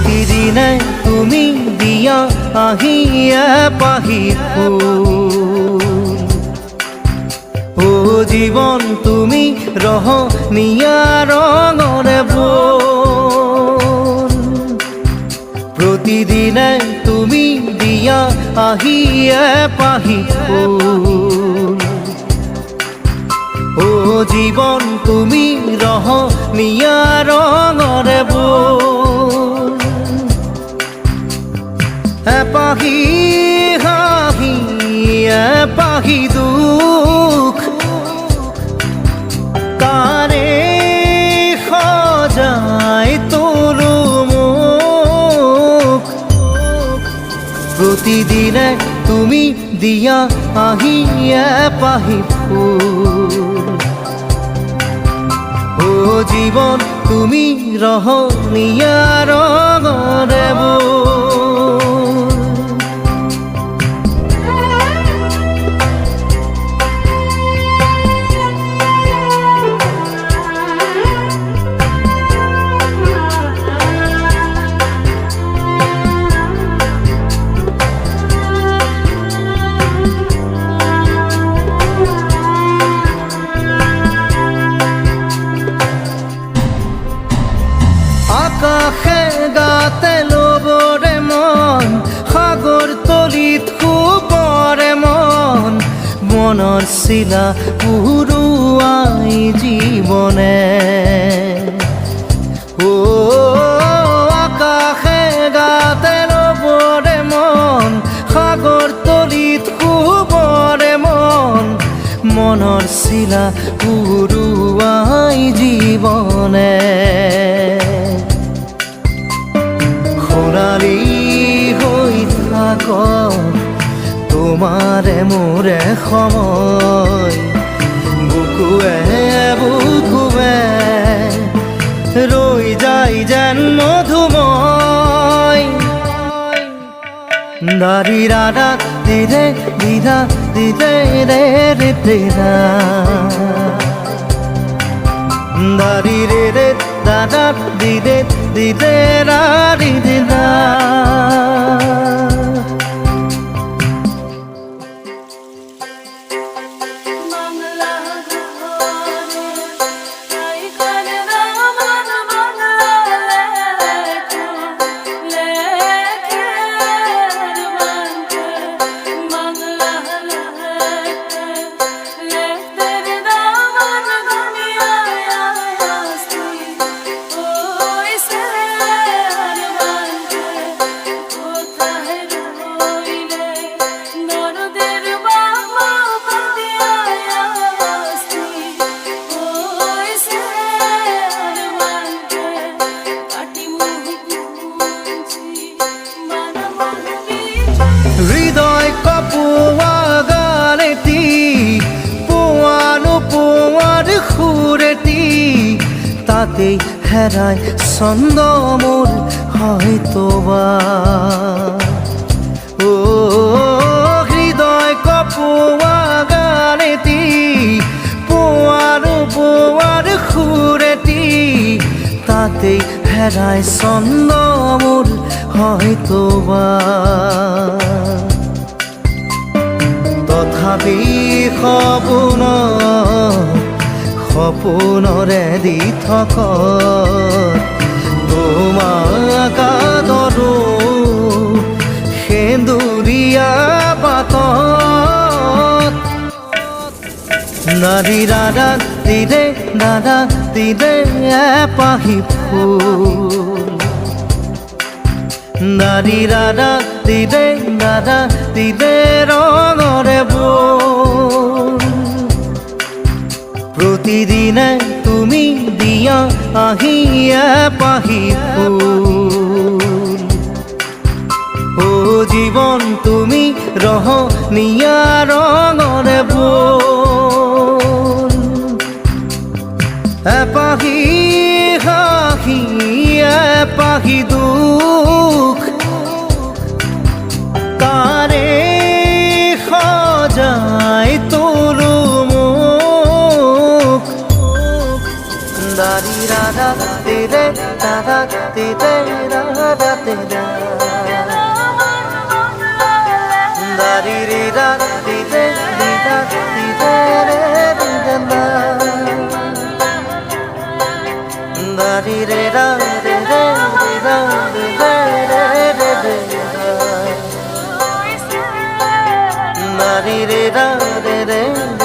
প্ৰতিদিনে তুমি দিয়া আহিয়ে পাহি ফুল ও জীৱন তুমি ৰহনীয়া ৰঙৰে বোল প্ৰতিদিনে তুমি দিয়া আহিয়ে পাহি ফুল ও জীৱন তুমি ৰহনীয়া ৰঙৰে বোল এপাহি হাঁহি এপাহি দুখ কাৰে সজাই তোলো মোক প্ৰতিদিনে তুমি দিয়া আহিয়ে পাহি ফুল ও জীৱন তুমি ৰহনীয়া ৰঙৰে বোল আকাশে গাতে ল'বৰে মন সাগৰ তলিত শুবৰে মন মনৰ চিলা উৰুৱাই জীৱনে ও আকাশে গাতে ল'বৰে মন সাগৰ তলিত শুবৰে মন মনৰ চিলা উৰুৱাই জীৱনে সোণালী হৈ থাক তোমাৰে মোৰে সময় বুকুৱে বুকুৱে ৰৈ যায় যেন মধুময় দাৰি ৰাধা দিদে দিদা দিদে ৰে ৰে তেৰা দাৰি ৰে ৰে দাদা দিদে দিদে রা দিদে না হৃদয় কপোৱা গানেটি পোৱানো পোৱাৰ সুৰেটি তাতেই হেৰাই ছন্দ মোৰ হয়তোবা ও হৃদয় কপোৱা গানেটি পোৱানো পোৱাৰ সুৰেটি তাতেই হেৰাই ছন্দ মোৰ হয়তোবা তথাপি সপোনৰে দি থক তোমাক আদৰো সেন্দুৰীয়া বাটত নাৰী দাদা দিদে এপাহি ফুল নাৰী দাদা দিদে ৰঙৰে বোল প্ৰতিদিনে তুমি দিয়া আহিয়ে পাহি ফুল ও জীৱন তুমি ৰহনীয়া ৰঙৰে বোল এপাহি হাঁহি এপাহি দুখ কাৰে সজাই তোলো মোক দাৰি Radha দিদে da da da. Da di di da di de di da di de re di da da. Da di re da di de di da di de re de de da. Da di re da de de.